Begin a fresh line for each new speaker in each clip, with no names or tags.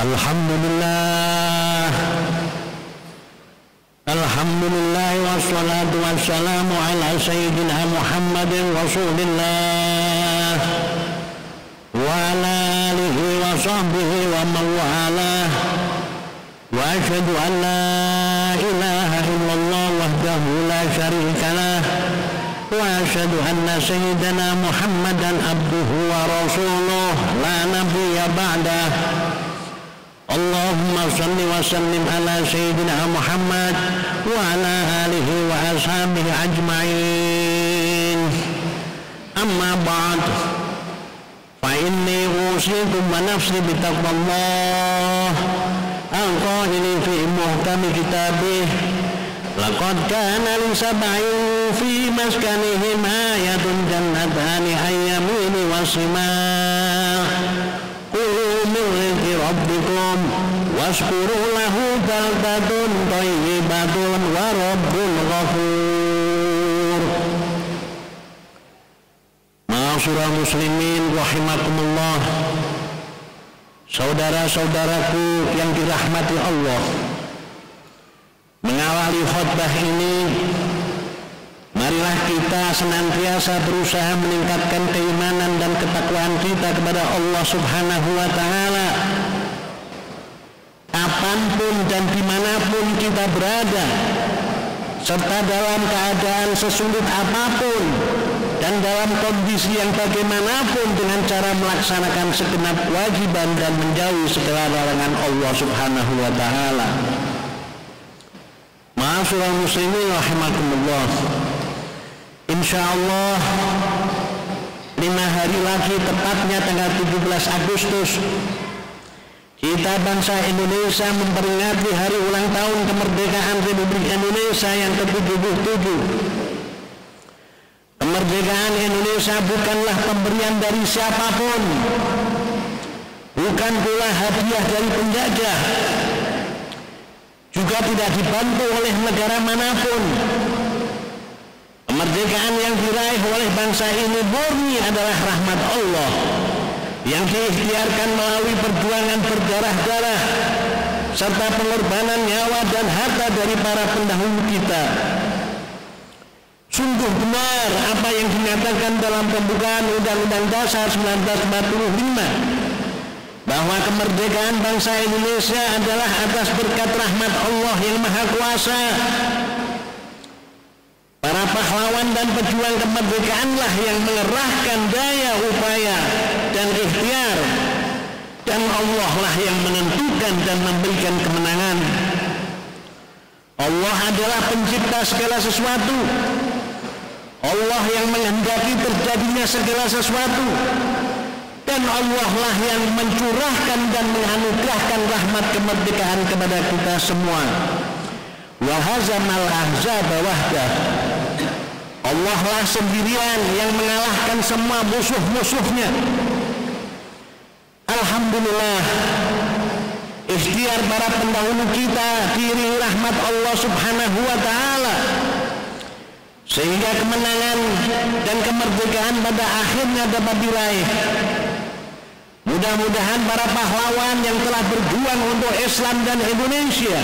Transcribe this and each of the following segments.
Alhamdulillah, alhamdulillah wassalatu wassalamu ala sayyidina Muhammadin Rasulillah wa ala alihi wa sahbihi wa man walah, wa asyhadu an la ilaha illallah wahdahu la syarika lah, wa asyhadu anna sayyidina Muhammadan abduhu wa rasuluh la nabiyya ba'dah. Allahumma salli wa sallim ala sayyidina Muhammad wa ala alihi wa ashabihi ajma'in. Amma ba'd, fa inni usikum wa nafsi bitaqwallah al-qa'ili fi muhkami kitabih, laqad kana li sab'in fi maskanihim ayatun jannatani an yamini wa shimal, qulu min rizqi rabbikum washkuru lahu baldatun thayyibatun wa rabbun ghafur. Ma'asyiral muslimin rahimakumullah, saudara-saudaraku yang dirahmati Allah, mengawali khutbah ini, marilah kita senantiasa berusaha meningkatkan keimanan dan ketakwaan kita kepada Allah Subhanahu wa Ta'ala. Kapanpun dan dimanapun kita berada, serta dalam keadaan sesulit apapun dan dalam kondisi yang bagaimanapun, dengan cara melaksanakan segenap kewajiban dan menjauhi segala larangan Allah Subhanahu wa Ta'ala. Ma'asyiral muslimin rahimakumullah, insyaallah 5 hari lagi, tepatnya tanggal 17 Agustus, kita bangsa Indonesia memperingati hari ulang tahun kemerdekaan Republik Indonesia yang ke-77. Kemerdekaan Indonesia bukanlah pemberian dari siapapun, bukan pula hadiah dari penjajah, juga tidak dibantu oleh negara manapun. Kemerdekaan yang diraih oleh bangsa ini murni adalah rahmat Allah yang diikhtiarkan melalui perjuangan berdarah-darah serta pengorbanan nyawa dan harta dari para pendahulu kita. Sungguh benar apa yang dinyatakan dalam pembukaan Undang-Undang Dasar 1945, bahwa kemerdekaan bangsa Indonesia adalah atas berkat rahmat Allah yang Maha Kuasa. Para pahlawan dan pejuang kemerdekaanlah yang mengerahkan daya upaya dan ikhtiar, dan Allah lah yang menentukan dan memberikan kemenangan. Allah adalah pencipta segala sesuatu, Allah yang menghendaki terjadinya segala sesuatu, dan Allah lah yang mencurahkan dan menganugerahkan rahmat kemerdekaan kepada kita semua. Wa hazamal ahzaba wahdah, Allah lah sendirian yang mengalahkan semua musuh-musuhnya. Alhamdulillah, ikhtiar para pendahulu kita diiringi rahmat Allah Subhanahu wa Ta'ala, sehingga kemenangan dan kemerdekaan pada akhirnya dapat diraih. Mudah-mudahan para pahlawan yang telah berjuang untuk Islam dan Indonesia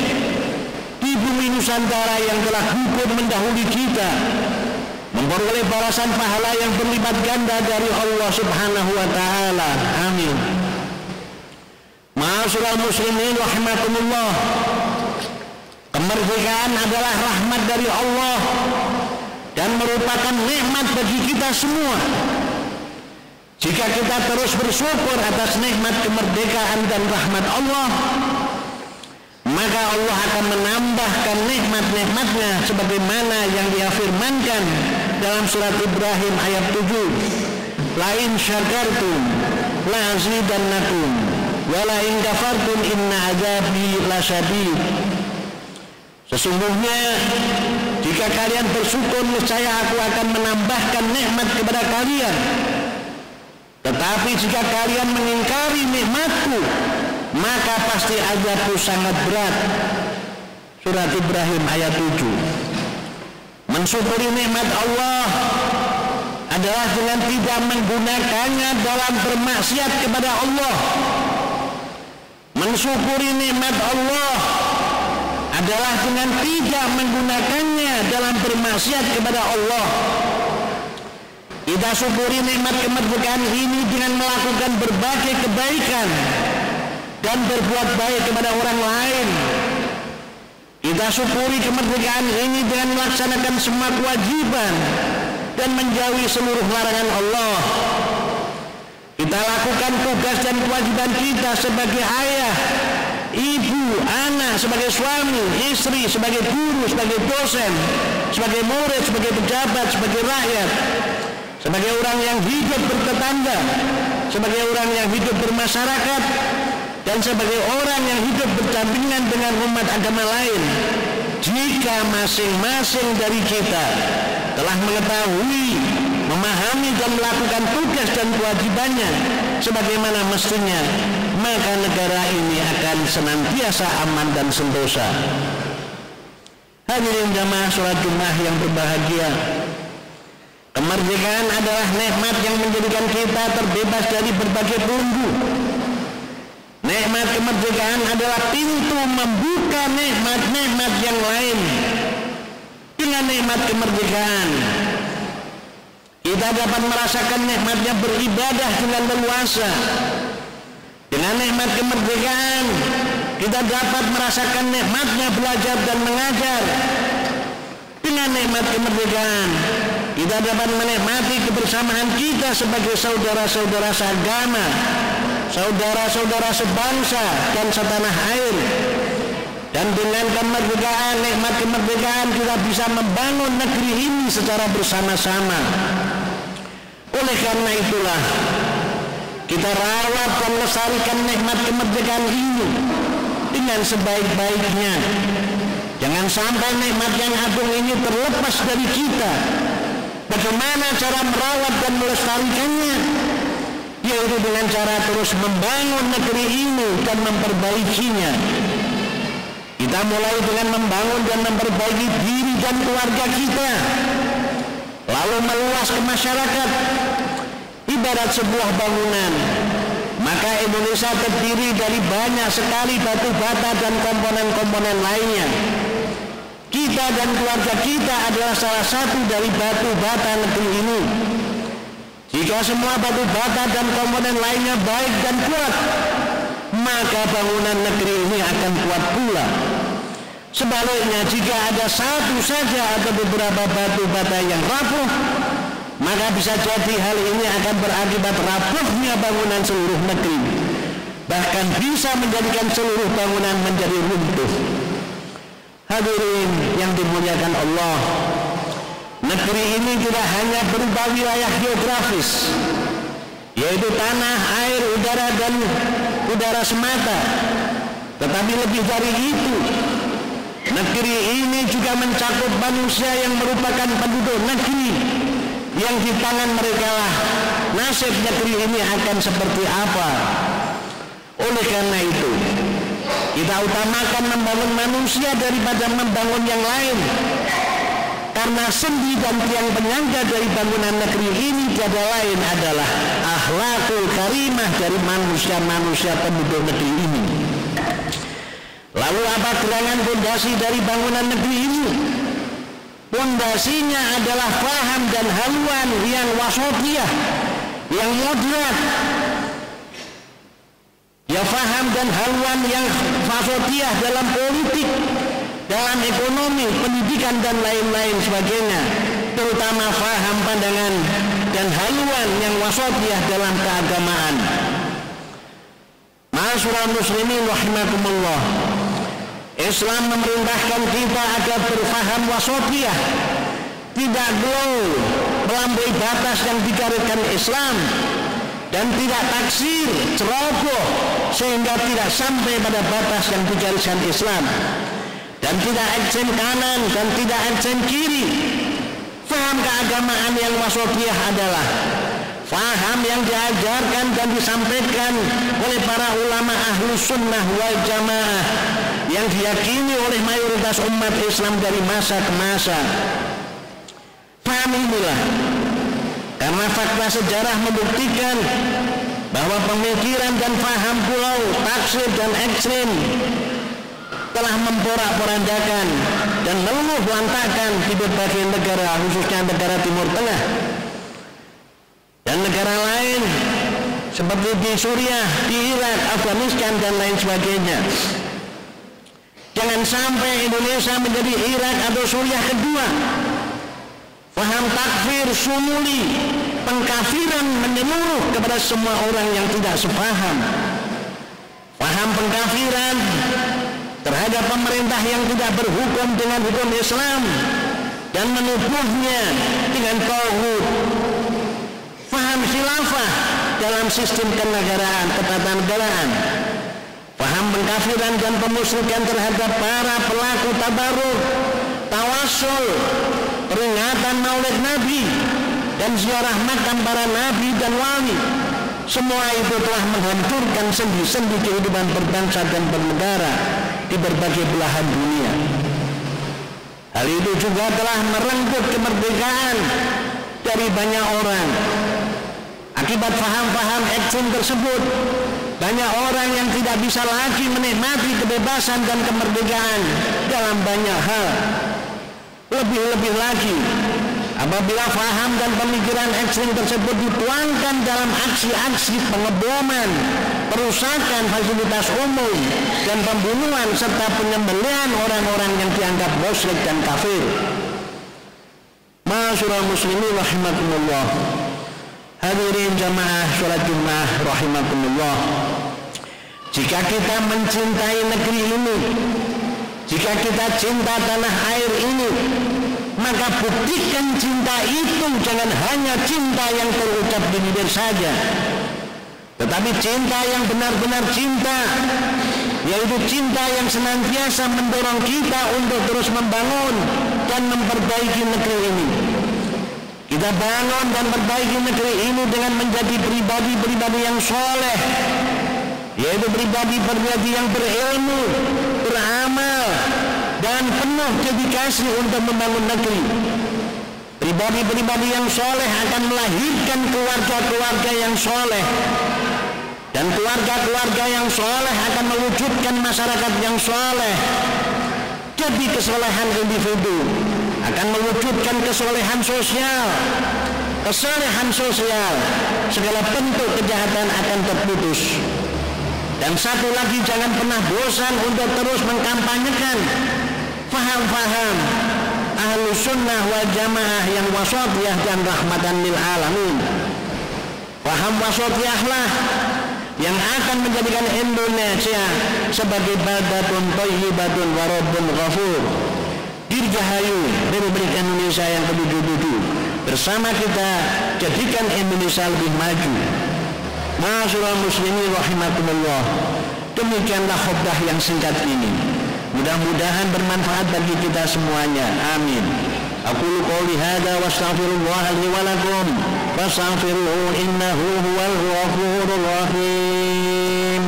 di bumi Nusantara yang telah gugur mendahului kita memperoleh balasan pahala yang berlipat ganda dari Allah Subhanahu wa Ta'ala. Amin. Ma'asyiral muslimin rahimakumullah, kemerdekaan adalah rahmat dari Allah dan merupakan nikmat bagi kita semua. Jika kita terus bersyukur atas nikmat kemerdekaan dan rahmat Allah, maka Allah akan menambahkan nikmat-nikmatnya sebagaimana yang Dia firmankan dalam surat Ibrahim ayat 7, la in syakartum la azidannakum wa la in kafartum inna azabi lasyadid. Sesungguhnya jika kalian bersyukur, niscaya aku akan menambahkan nikmat kepada kalian. Tetapi jika kalian mengingkari nikmatku, maka pasti azabku sangat berat. Surat Ibrahim ayat 7. Mensyukuri nikmat Allah adalah dengan tidak menggunakannya dalam bermaksiat kepada Allah. Mensyukuri nikmat Allah adalah dengan tidak menggunakannya dalam bermaksiat kepada Allah. Kita syukuri nikmat kemerdekaan ini dengan melakukan berbagai kebaikan dan berbuat baik kepada orang lain. Kita syukuri kemerdekaan ini dengan melaksanakan semua kewajiban dan menjauhi seluruh larangan Allah. Kita lakukan tugas dan kewajiban kita sebagai ayah, ibu, anak, sebagai suami, istri, sebagai guru, sebagai dosen, sebagai murid, sebagai pejabat, sebagai rakyat, sebagai orang yang hidup bertetangga, sebagai orang yang hidup bermasyarakat, dan sebagai orang yang hidup berdampingan dengan umat agama lain. Jika masing-masing dari kita telah mengetahui, memahami dan melakukan tugas dan kewajibannya sebagaimana mestinya, maka negara ini akan senantiasa aman dan sentosa. Hadirin jamaah sholat Jumat yang berbahagia, kemerdekaan adalah nikmat yang menjadikan kita terbebas dari berbagai belenggu. Nikmat kemerdekaan adalah pintu membuka nikmat-nikmat yang lain. Dengan nikmat kemerdekaan kita dapat merasakan nikmatnya beribadah dengan leluasa. Dengan nikmat kemerdekaan kita dapat merasakan nikmatnya belajar dan mengajar. Dengan nikmat kemerdekaan kita dapat menikmati kebersamaan kita sebagai saudara-saudara seagama, saudara-saudara sebangsa dan setanah air. Dan dengan kemerdekaan, nikmat kemerdekaan, kita bisa membangun negeri ini secara bersama-sama. Oleh karena itulah kita rawat dan lestarikan nikmat kemerdekaan ini dengan sebaik-baiknya. Jangan sampai nikmat yang agung ini terlepas dari kita. Bagaimana cara merawat dan melestarikannya? Yaitu dengan cara terus membangun negeri ini dan memperbaikinya. Kita mulai dengan membangun dan memperbaiki diri dan keluarga kita, lalu meluas ke masyarakat. Ibarat sebuah bangunan, maka Indonesia terdiri dari banyak sekali batu bata dan komponen-komponen lainnya. Kita dan keluarga kita adalah salah satu dari batu bata negeri ini. Jika semua batu bata dan komponen lainnya baik dan kuat, maka bangunan negeri ini akan kuat pula. Sebaliknya, jika ada satu saja atau beberapa batu bata yang rapuh, maka bisa jadi hal ini akan berakibat rapuhnya bangunan seluruh negeri, bahkan bisa menjadikan seluruh bangunan menjadi runtuh. Hadirin yang dimuliakan Allah, negeri ini tidak hanya berupa wilayah geografis, yaitu tanah, air, udara, dan udara semata, tetapi lebih dari itu, negeri ini juga mencakup manusia yang merupakan penduduk negeri, yang di tangan mereka lah nasib negeri ini akan seperti apa. Oleh karena itu, kita utamakan membangun manusia daripada membangun yang lain, karena sendi dan tiang penyangga dari bangunan negeri ini tiada lain adalah akhlakul karimah dari manusia-manusia penduduk negeri ini. Lalu apa gerangan fondasi dari bangunan negeri ini? Fondasinya adalah faham dan haluan yang wasatiyah, yang moderat. Ya, faham dan haluan yang wasatiyah dalam politik, dalam ekonomi, pendidikan dan lain-lain sebagainya, terutama faham, pandangan dan haluan yang wasatiyah dalam keagamaan. Ma'asyiral muslimin rahimakumullah, Islam memerintahkan kita agar berfaham wasatiyah, tidak glow melampaui batas yang digariskan Islam, dan tidak taksir, ceroboh sehingga tidak sampai pada batas yang digariskan Islam, dan tidak ekstrem kanan dan tidak ekstrem kiri. Faham keagamaan yang wasatiyah adalah faham yang diajarkan dan disampaikan oleh para ulama ahlu sunnah wal jamaah, yang diyakini oleh mayoritas umat Islam dari masa ke masa. Faham inilah karena fakta sejarah membuktikan bahwa pemikiran dan faham pulau, taksir dan ekstrim telah memporak-porandakan dan meluluh lantakan di berbagai negara, khususnya negara Timur Tengah dan negara lain seperti di Suriah, di Irak, Afghanistan dan lain sebagainya. Jangan sampai Indonesia menjadi Irak atau Suriah kedua. Paham takfir, sumuli, pengkafiran menyeluruh kepada semua orang yang tidak sepaham. Paham pengkafiran terhadap pemerintah yang tidak berhukum dengan hukum Islam dan menuduhnya dengan tauhid. Paham khilafah dalam sistem kenegaraan, ketatanegaraan. Paham pengkafiran dan pemusyrikan terhadap para pelaku tabarruk, tawassul, peringatan maulid Nabi dan ziarah makam para nabi dan wali. Semua itu telah menghancurkan sendi-sendi kehidupan berbangsa dan bernegara di berbagai belahan dunia. Hal itu juga telah merenggut kemerdekaan dari banyak orang. Akibat faham-faham ekstrim tersebut, banyak orang yang tidak bisa lagi menikmati kebebasan dan kemerdekaan dalam banyak hal. Lebih-lebih lagi, apabila faham dan pemikiran ekstrim tersebut dituangkan dalam aksi-aksi pengeboman, perusakan fasilitas umum, dan pembunuhan serta penyembelihan orang-orang yang dianggap musyrik dan kafir. Ma'asyiral muslimin rahimakumullah. Hadirin jamaah salat Jumat rahimakumullah. Jika kita mencintai negeri ini, jika kita cinta tanah air ini, maka buktikan cinta itu jangan hanya cinta yang terucap di bibir saja, tetapi cinta yang benar-benar cinta, yaitu cinta yang senantiasa mendorong kita untuk terus membangun dan memperbaiki negeri ini. Kita bangun dan perbaiki negeri ini dengan menjadi pribadi-pribadi yang soleh, yaitu pribadi-pribadi yang berilmu, beramal, dan penuh dedikasi untuk membangun negeri. Pribadi-pribadi yang soleh akan melahirkan keluarga-keluarga yang soleh, dan keluarga-keluarga yang soleh akan mewujudkan masyarakat yang soleh. Jadi kesolehan individu akan mewujudkan kesolehan sosial, kesolehan sosial, segala bentuk kejahatan akan terputus. Dan satu lagi, jangan pernah bosan untuk terus mengkampanyekan faham-faham Ahlus Sunnah wal Jamaah yang wasatiyah dan rahmatan lil alamin. Faham wasatiyahlah yang akan menjadikan Indonesia sebagai baldatun thayyibatun wa rabbun ghafur. Dirgahayu Republik Indonesia yang ke-77. Bersama kita jadikan Indonesia lebih maju. Ma'asyiral muslimin rahimakumullah. Demikianlah khutbah yang singkat ini. Mudah-mudahan bermanfaat bagi kita semuanya. Amin. Aqulu qouli hadza wa astaghfirullah li wa lakum fastaghfiruhu innahu huwal ghafurur rahim.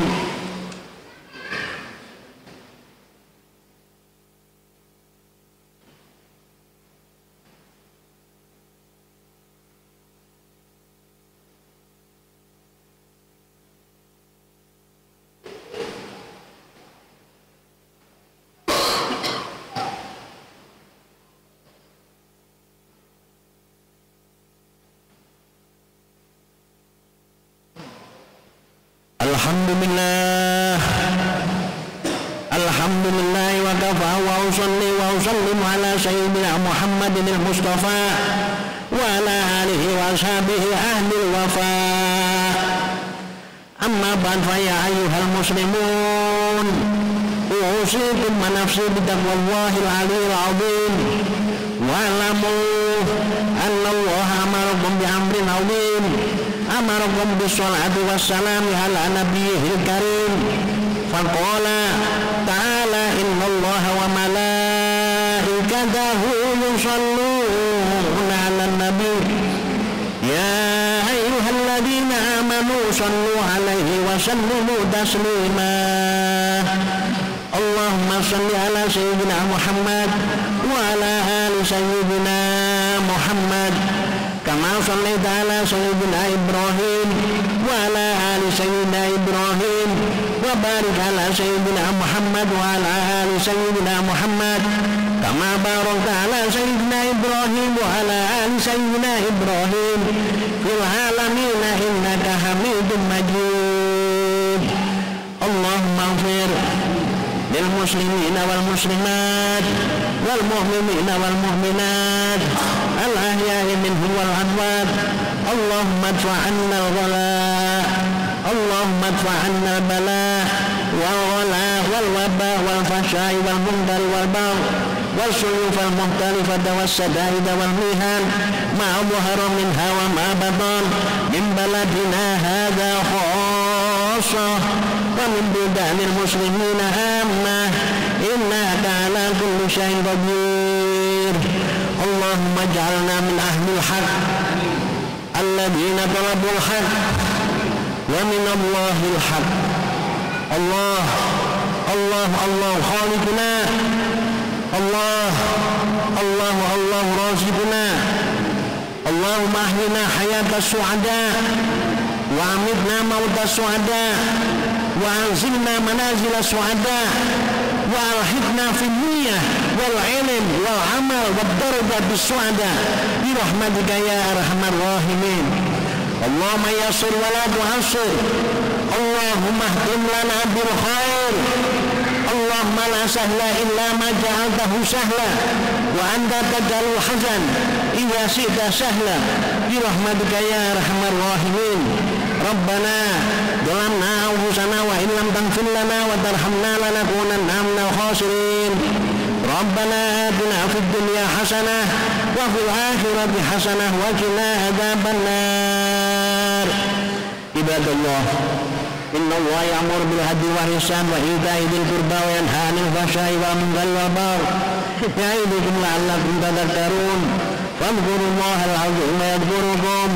Alhamdulillah wa kafa wa usalli wa usallim ala sayyidina Muhammadin al-Mustafa wa ala alihi wa ashabihi ahlil wafa. Amma ba'd, fa ya ayyuhal muslimun, usikum wa nafsi bitaqwallahil aliyyil azim wa alamu anna Allah amarakum bi amrin azim, amarakum bis salati wassalami ala nabiyyil karim. Faqala ta'ala inna Allah wa malaikatahu yusalluna 'alan nabi ya ayyuhalladzina amanu sallu 'alaihi wa sallimu taslima. Allahumma salli ala sayyidina Muhammad wa ala ali sayyidina Muhammad kama sallaita ala sayyidina Ibrahim wa ala ali سيدنا إبراهيم وبارك على سيدنا محمد وعلى آل سيدنا محمد كما باركت على سيدنا إبراهيم وعلى آل سيدنا إبراهيم في العالمين إنك حميد مجيد. اللهم اغفر للمسلمين والمسلمات والمؤمنين والمؤمنات الأحياء منهم والأموات. اللهم ادفع عنا الغلاء، اللهم ادفع عنا البلاء والغلاء والوباء والفحشاء والمنكر والبغي والسيوف المختلفة والشدائد والمحن ما ظهر منها وما بطن من بلدنا هذا خاصة ومن بلدان المسلمين عامة إنك على كل شيء قدير. اللهم اجعلنا من أهل الحق الذين طلبوا الحق ومن الله الحق. الله الله الله خالقنا، الله الله الله رازقنا. اللهم أحينا حياة السعداء وأمتنا موت السعداء وأنزلنا منازل السعداء وألحقنا في النية والعلم والعمل والدرجة بالسعداء برحمتك يا أرحم الراحمين. اللهم يسر ولا تعسر، اللهم اهدم لنا بالخير. اللهم لا سهل إلا ما جعلته سهلا وأنت تجعل الحزن إذا شئت سهلا برحمتك يا أرحم الراحمين. ربنا ظلمنا أنفسنا وإن لم تغفر لنا وترحمنا لنكونن من الخاسرين. ربنا آتنا في الدنيا حسنة وفي الآخرة حسنة وقنا عذاب النار. عباد الله، إن الله يأمر بالعدل والإحسان وإيتاء ذي القربى وينهى عن الفحشاء والمنكر والبغي يعظكم لعلكم تذكرون. فاذكروا الله العظيم يذكركم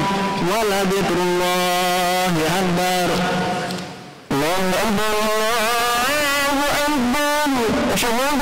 ولذكر الله أكبر. الله أكبر، الله أكبر، أشهد